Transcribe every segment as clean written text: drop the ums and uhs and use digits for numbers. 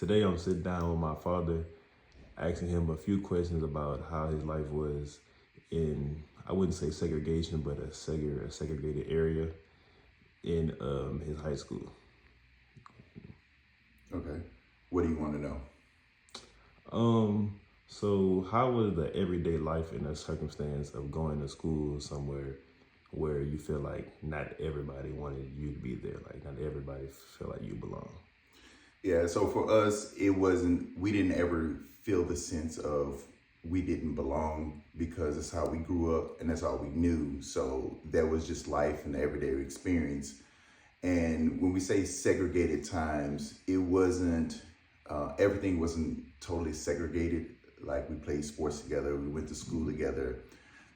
Today I'm sitting down with my father, asking him a few questions about how his life was in, I wouldn't say segregation, but a segregated area in his high school. Okay. What do you want to know? So how was the everyday life in the circumstance of going to school somewhere where you feel like not everybody wanted you to be there, like not everybody felt like you belong? Yeah, so for us, we didn't ever feel the sense of we didn't belong because it's how we grew up and that's all we knew. So that was just life and the everyday experience. And when we say segregated times, it wasn't, everything wasn't totally segregated. Like we played sports together, we went to school together.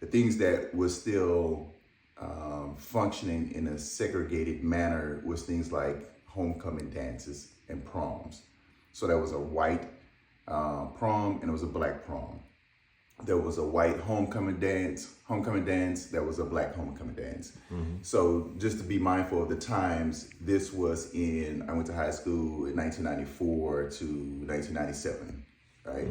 The things that were still functioning in a segregated manner was things like homecoming dances and proms. So there was a white prom and it was a black prom. There was a white homecoming dance, there was a black homecoming dance. So just to be mindful of the times, this was I went to high school in 1994 to 1997, right?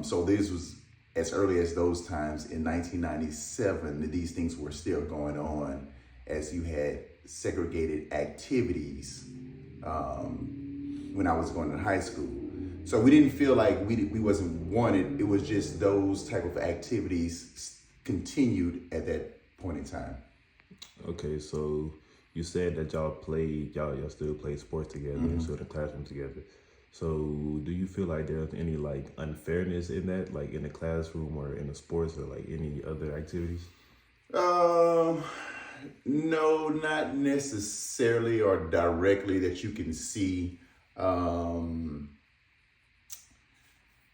So this was as early as those times in 1997, these things were still going on as you had segregated activities when I was going to high school. So we didn't feel like we wasn't wanted. It was just those type of activities continued at that point in time. Okay, so you said that y'all still play sports together and still in the classroom together. So do you feel like there's any like unfairness in that, like in the classroom or in the sports or like any other activities? No, not necessarily or directly that you can see.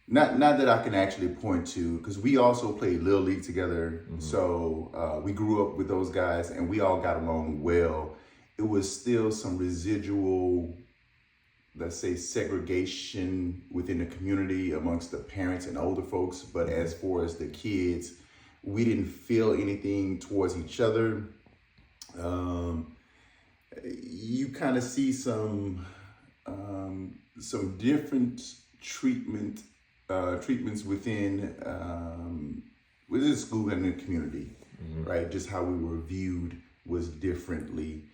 Not that I can actually point to, because we also played Little League together. So we grew up with those guys and we all got along well. It was still some residual, let's say, segregation within the community amongst the parents and older folks. But as far as the kids, we didn't feel anything towards each other. You kind of see some different treatments within the school and the community, right? Just how we were viewed was differently.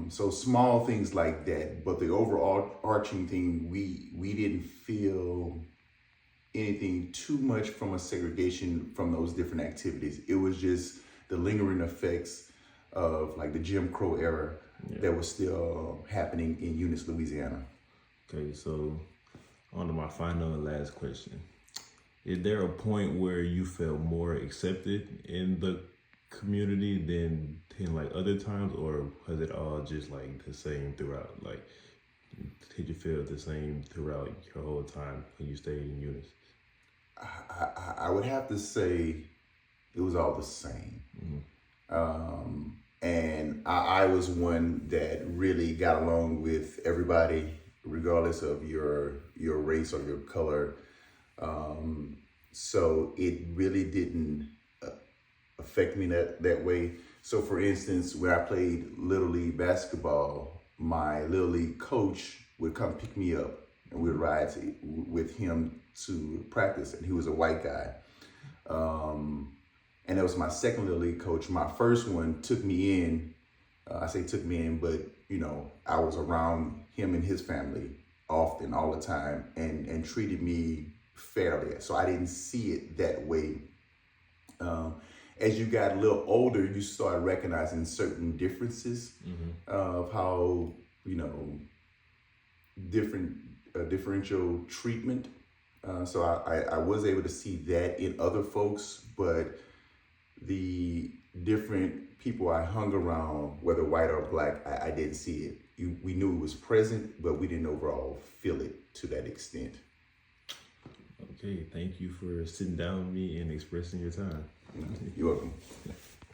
So small things like that, but the overall arching thing, we didn't feel anything too much from a segregation from those different activities. It was just the lingering effects of like the Jim Crow era that was still happening in Eunice, Louisiana. Okay, so on to my final and last question. Is there a point where you felt more accepted in the community than in like other times, or was it all just like the same throughout? Like, did you feel the same throughout your whole time when you stayed in Eunice? I would have to say it was all the same. And I was one that really got along with everybody, regardless of your race or your color. So it really didn't affect me that way. So for instance, when I played Little League basketball, my Little League coach would come pick me up and we'd ride with him to practice, and he was a white guy. And that was my second Little League coach. My first one took me in. I say took me in, but you know, I was around him and his family often, all the time, and treated me fairly. So I didn't see it that way. As you got a little older, you started recognizing certain differences of how, you know, differential treatment. So I was able to see that in other folks, but the different people I hung around, whether white or black, I didn't see it. We knew it was present, but we didn't overall feel it to that extent. Okay, thank you for sitting down with me and expressing your time. You're welcome.